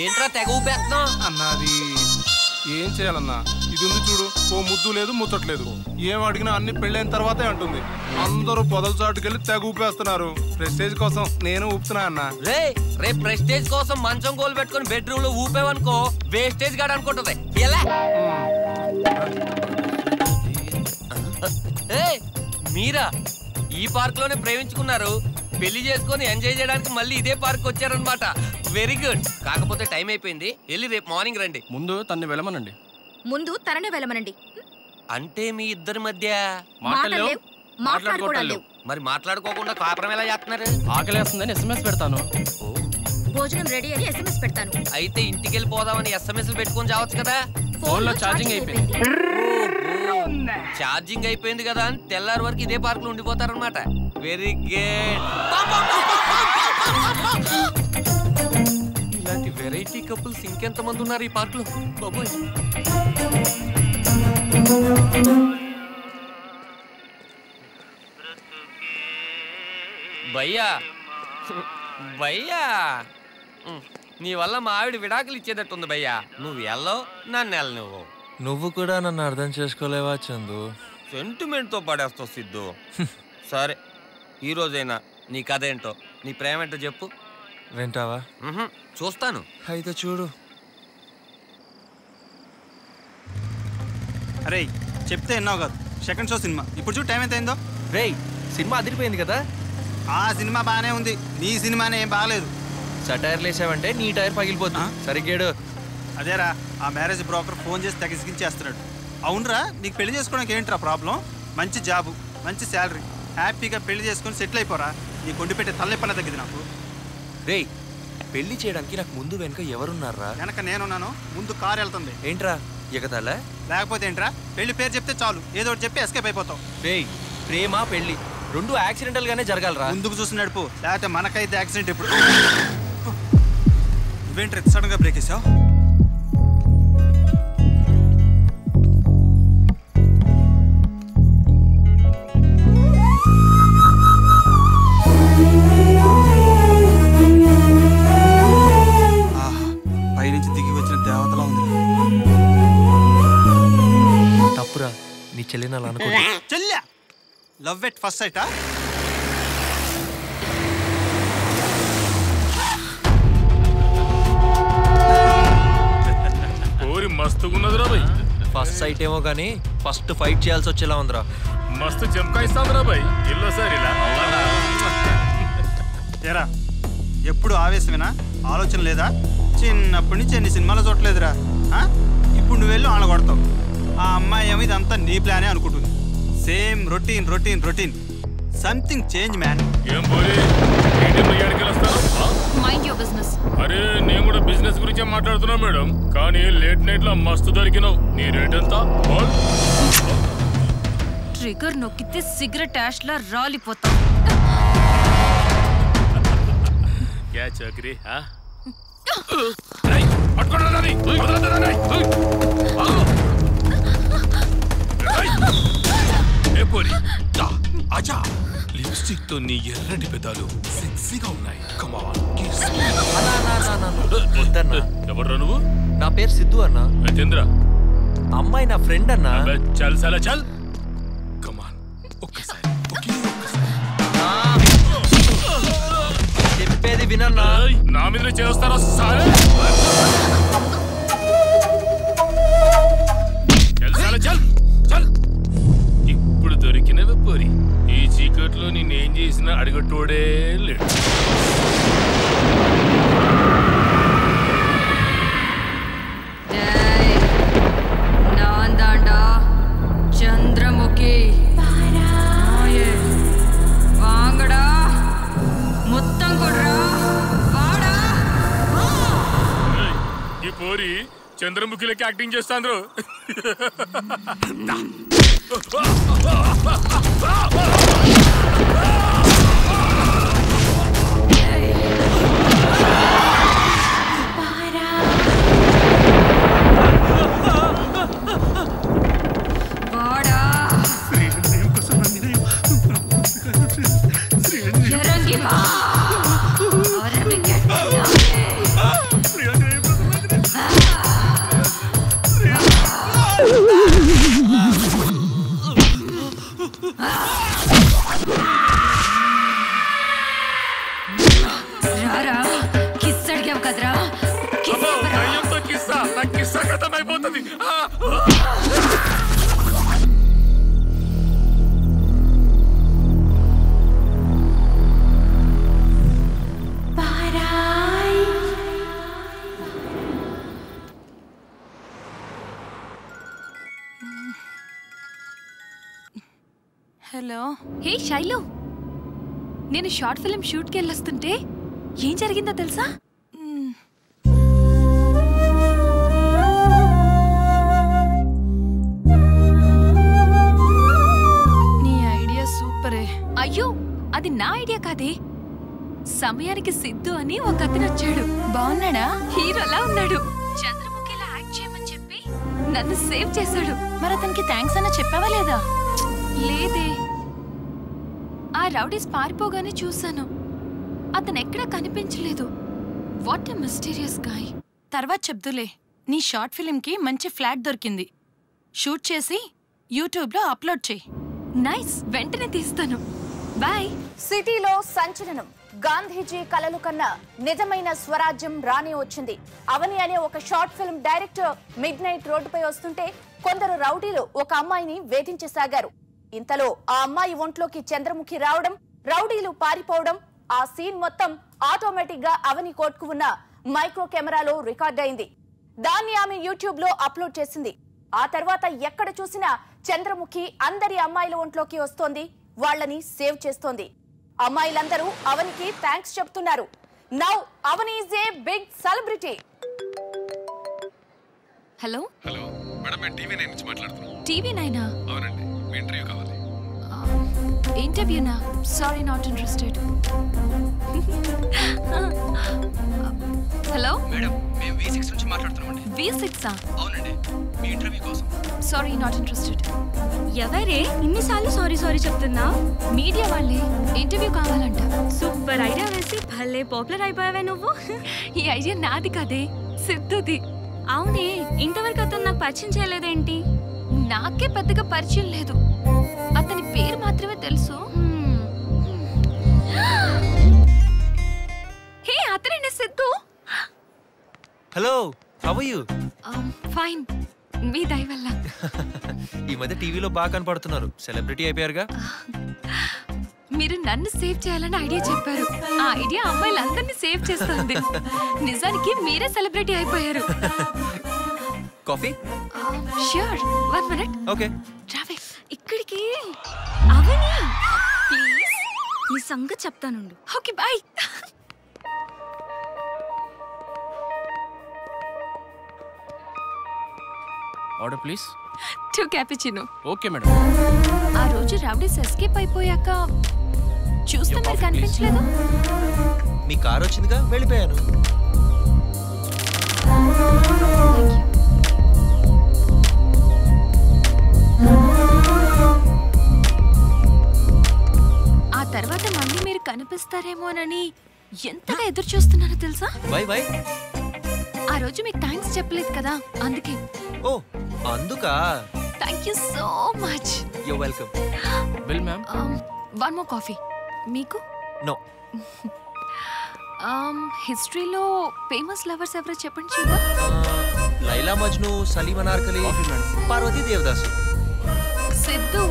ఏంట్రా తెగ ఊపేస్తున్నావు? అన్నది ఏం చేయాలన్నా, ఇది ఉంది చూడు, ఓ ముద్దు లేదు ముచ్చట్లేదు. ఏం అడిగినా అన్ని పెళ్ళైన తర్వాతే అంటుంది. అందరూ పొదల చాటుకెళ్ళి తెగ ఊపేస్తున్నారు. ప్రెస్టేజ్ కోసం నేను ఊపుతున్నా అన్న. రేపు ప్రెస్టేజ్ కోసం మంచం గోలు పెట్టుకుని బెడ్రూమ్ లో ఊపేవనుకో వేస్టేజ్ గాడు అనుకుంటుంది. మీరా ఈ పార్క్ లోనే ప్రేమించుకున్నారు, పెళ్లి చేసుకుని ఎంజాయ్ చేయడానికి మళ్ళీ ఇదే పార్క్ వచ్చారనమాట. Very good. కాకపోతే టైం అయిపోయింది, వెళ్ళి రేపు మార్నింగ్ రండి. ముందు తన్ని వెళ్ళమనండి. ముందు తననే వెళ్ళమనండి. అంటే మీ ఇద్దరి మధ్య మాట్లాడుకోవడం. మరి మాట్లాడుకోకుండా కాపురం ఎలా చేస్తున్నారు? ఆకలేస్తుందని SMS పెడతాను. భోజనం రెడీ అని SMS పెడతాను. అయితే ఇంటికి వెళ్ళిపోదామని SMS పెట్టుకొని చావచ్చు కదా. ఫోన్ లో ఛార్జింగ్ అయిపోయింది. ఛార్జింగ్ అయిపోయింది కదా అని తెల్లారి వరకు ఇదే పార్క్ లో ఉండిపోతారనమాట. Very good. ఇలాంటి వెరైటీ కపుల్స్ ఇంకెంత మంది ఉన్నారు ఈ పార్క్ లో బాబోయ్. భయ్యా భయ్యా, నీ వల్ల మా ఆవిడ విడాకులు ఇచ్చేటట్టుంది భయ్యా. నువ్వు వెళ్ళవు, నన్ను వెళ్ళ. నువ్వు కూడా నన్ను అర్థం చేసుకోలేవా చందు? సెంటిమెంట్ తో పడేస్తావు సిద్ధు. సరే, ఈ రోజైనా నీ కథ ఏంటో, నీ ప్రేమ ఏంటో చెప్పు. వింటావా? చూస్తాను. అయితే చూడు. అరే చెప్తే ఎన్నావు కాదు, సెకండ్ షో సినిమా. ఇప్పుడు చూడు టైం ఎంత అయిందో. రేయ్, సినిమా అదిరిపోయింది కదా. ఆ సినిమా బాగానే ఉంది, నీ సినిమానే ఏం బాగాలేదు. సటైర్లు వేసావంటే నీ టైర్ పగిలిపోతా. సరిగ్గాడు. అదేరా, ఆ మ్యారేజ్ బ్రోకర్ ఫోన్ చేసి తెగసిగించేస్తున్నాడు. అవునరా, నీకు పెళ్లి చేసుకోవడానికి ఏంట్రా ప్రాబ్లం? మంచి జాబు, మంచి శాలరీ, హ్యాపీగా పెళ్లి చేసుకుని సెటిల్ అయిపోరా. నీ కొండి పెట్టే తల్లెప్పల తగ్గింది నాకు. రేయ్, పెళ్లి చేయడానికి నాకు ముందు వెనుక ఎవరున్నారా? వెనక నేనున్నాను, ముందు కారు వెళ్తుంది. ఏంట్రా ఎగతాలా? లేకపోతే ఏంట్రా, పెళ్లి పేరు చెప్తే చాలు, ఏదో ఒకటి చెప్పి ఎస్కేప్ అయిపోతావు. రేయ్, ప్రేమ పెళ్లి రెండు యాక్సిడెంటల్ గానే జరగాలరా. ముందుకు చూసి నడుపు, లేకపోతే మనకైతే యాక్సిడెంట్. ఇప్పుడు నువ్వేంట్రా సడన్ గా బ్రేక్ వేసావు? పైనుంచి దిగి వచ్చిన దేవతలా ఉంది. తప్పురా, నీ చెల్లిని అలా అనుకో. చెల్లా లవ్ ఎట్ ఫస్ట్ సైటా? మస్తుగున్నదిరా భయ్. ఫస్ట్ సైట్ ఏమో గానీ ఫస్ట్ ఫైట్ చేయాల్సి వచ్చేలా ఉందిరా. మస్తు జంకాయిస్తాందిరా భయ్. ఇల్లు సార్ ఇలా ఏరా, ఎప్పుడు ఆవేశమేనా, ఆలోచన లేదా? చిన్నప్పటి నుంచి ఎన్ని సినిమాలు చూడలేదురా. ఇప్పుడు నువ్వు వెళ్ళి ఆన కొడతావు. ఆ అమ్మాయి ఏమో ఇదంతా నీ ప్లానే అనుకుంటుంది. Same routine routine routine. Something change man. ఏం పోయి మైండ్ యువర్ బిజినెస్. అరే, నేను కూడా బిజినెస్ గురించే మాట్లాడుతున్నా మేడం. కానీ లేట్ నైట్ లో మస్తు దొరికినావు. నీ రేట్ ఎంత? ట్రిగర్ నొక్కితే సిగరెట్ యాష్ లా రాలిపోతాం. క్యా చక్రీ? లిప్స్టిక్ తో నీ ఎర్రటి పెదాలు సెక్సీగా ఉన్నాయి. ఎవరు నువ్వు? నా పేరు సిద్ధు అన్నా. చంద్ర, అమ్మాయి నా ఫ్రెండ్ అన్నా. చల్ సలా చల్. కమాన్, ఒక్కసారి చెప్పేది వినన్నా. నా మీద చేస్తారా సార్? చల్ చల్. ఇప్పుడు దొరికినవి పోరి. ఈ చీకట్లో నేనేం చేసినా అడిగట్టోడే లేడు. చంద్రముఖి వాంగడా మొత్తం కొడ్రా. ఈ పోరి చంద్రముఖిలకి యాక్టింగ్ చేస్తాండ్రు. Ahora me quedo. హలో. హే శైలు, నేను షార్ట్ ఫిల్మ్ షూట్కి వెళ్ళొస్తుంటే ఏం జరిగిందో తెలుసా? నీ ఐడియా సూపరే. అయ్యో, అది నా ఐడియా కాదే. సమయానికి సిద్ధు అని ఒక అతను వచ్చాడు. బాగున్నాడా? హీరోలా ఉన్నాడు. చంద్రముఖిలా యాక్ట్ చేయమని చెప్పి నన్ను సేవ్ చేశాడు. మరి అతనికి థ్యాంక్స్ అన్న చెప్పావా లేదా? లేదే. ఆ రౌడీస్ పారిపోగానే చూశాను. అతను ఎక్కడా కనిపించలేదు. What a mysterious guy. తర్వాత చెప్దులే. నీ షార్ట్ ఫిల్మ్కి మంచి ఫ్లాట్ దొరికింది. షూట్ చేసి యూట్యూబ్లో అప్లోడ్ చేయి. నైస్, వెంటనే తీస్తాను. బాయ్. సిటీలో సంచలనం. గాంధీజీ కలలు కన్నా నిజమైన స్వరాజ్యం రానే వచ్చింది. అవని అనే ఒక short film director mid night రోడ్డుపై వస్తుంటే కొందరు రౌడీలు ఒక అమ్మాయిని వేధించసాగారు. ఇంతలో ఆ అమ్మాయి ఒంట్లోకి చంద్రముఖి రావడం, రౌడీలు పారిపోవడం, ఆ సీన్ మొత్తం ఆటోమేటిక్ గా అవని కోట్కు ఉన్న మైక్రో కెమెరాలో రికార్డ్ అయింది. దాన్ని ఆమె యూట్యూబ్ లో అప్లోడ్ చేసింది. ఆ తర్వాత ఎక్కడ చూసినా చంద్రముఖి అందరి అమ్మాయిల ఒంట్లోకి వస్తోంది, వాళ్ళని సేవ్ చేస్తోంది. అమ్మాయిలందరూ అవనికి థ్యాంక్స్ చెప్తున్నారు. Now Avani is a big celebrity. Hello hello madam, నేను టీవీ9 నుంచి మాట్లాడుతున్నాను. టీవీ9? అవునండి, మీ ఇంటర్వ్యూ కావాలి. ఇంటర్వ్యూనా? Sorry, not interested. Hello madam, మేము V6 నుంచి మాట్లాడుతున్నామండి. V6? అవునండి, మీ ఇంటర్వ్యూ కోసం. Sorry, not interested. ఎవరే ఇన్నిసార్లు సారీ సారీ చెప్తున్నా? మీడియా వాళ్ళే, ఇంటర్వ్యూ కావాలంట. సూపర్ ఐడియా వేసి భలే పాపులర్ అయిపోయావే నువ్వు. ఈ ఐడియా నాది కాదే, సిద్ధుది. అవునే, ఇంతవరకు అతను నాకు పరిచయం చేయలేదేంటి? నాకే పెద్దగా పరిచయం లేదు. అతని పేరు మాత్రమే తెలుసు. హే, అతనే Siddhu. Hello, how are you? Fine, మీ దయ వల్ల. ఈ మధ్య టీవీలో బాగా కనపడుతున్నారు. సెలబ్రిటీ అయిపోయారుగా. మీరు నన్ను సేవ్ చేయాలని ఐడియా చెప్పారు. ఆ ఐడియా అమ్మాయిలందరినీ సేవ్ చేస్తుంది. నిజానికి మీరే సెలబ్రిటీ అయిపోయారు. Coffee? Sure, 1 minute. Okay. Traffic. ఇక్కడికి అవని, ప్లీజ్ నీ సంగతి చెప్తానుండు. Okay, bye. Order please. 2 cappuccino. Okay madam. ఆ రోజు రౌడీస్ ఎస్కేప్ అయిపోయాక చూస్తే మీరు కనిపించలేదు. మీ కార్ వచ్చిందిగా, వెళ్ళిపోయాను. ఆ తర్వాత మళ్ళీ మీరు కనిపిస్తారేమోనని ఎంతగా ఎదురు చూస్తున్నానో తెలుసా? వై? ఆ రోజు మీకు థ్యాంక్స్ చెప్పలేదు కదా, అందుకే. ఓ, అందుకా? Thank you so much. You welcome. Bill ma'am. 1 more coffee. మీకు? నో. హిస్టరీలో ఫేమస్ లవర్స్ ఎవరో చెప్పండి చూద్దాం. లైలా మజ్ను, సలీం అనార్కలి, పార్వతీ దేవదాసు. సిద్ధు,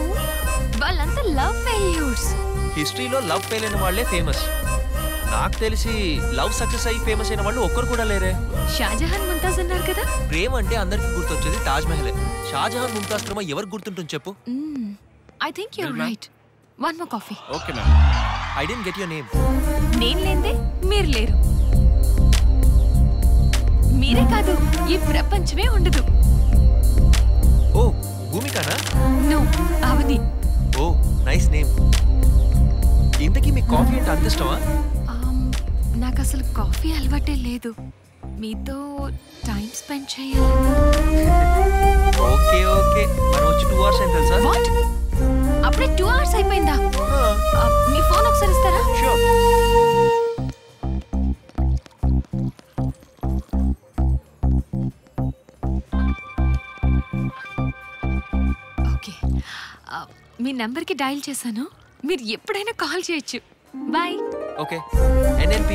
వాళ్ళంతా లవ్ ఫెయిల్యూర్స్. హిస్టరీలో లవ్ ఫెయిల్ అయిన వాళ్ళే ఫేమస్. నాకు తెలిసి లవ్ సక్సెస్ అయ్యి ఫేమస్ అయిన వాళ్ళు ఒక్కరు కూడా లేరే. షాజహాన్ ముంతాజ్ అన్నారు కదా. ప్రేమ అంటే అందరికి గుర్తొచ్చేది తాజ్ మహలే. షాజహాన్ ముంతాజ్ ప్రేమ ఎవరికి గుర్తుంటుంది చెప్పు? I think you're right. 1 more coffee. Okay ma'am. I didn't get your name. నేను లేందే మీరు లేరు. మీరే కాదు, ఈ ప్రపంచమే ఉండదు. ఓ, భూమికానా? నో, అవని. ఓ, నైస్ నేమ్. ఇంతకీ మీ కాఫీ అంటే అంత ఇష్టమా? నాకు అసలు కాఫీ అలవాటే లేదు. మీతో టైం స్పెండ్ చేయాలి. ఓకే ఓకే, మనం వచ్చి 2 hours అయింది తెలుసా? వాట్? అప్పుడే 2 hours అయిపోయిందా? మీ ఫోన్ ఒకసారి ఇస్తారా? షూర్. ఓకే, మీ నెంబర్కి డయల్ చేశాను. మీరు ఎప్పుడైనా కాల్ చేయొచ్చు. బాయ్. ఓకే. NNP.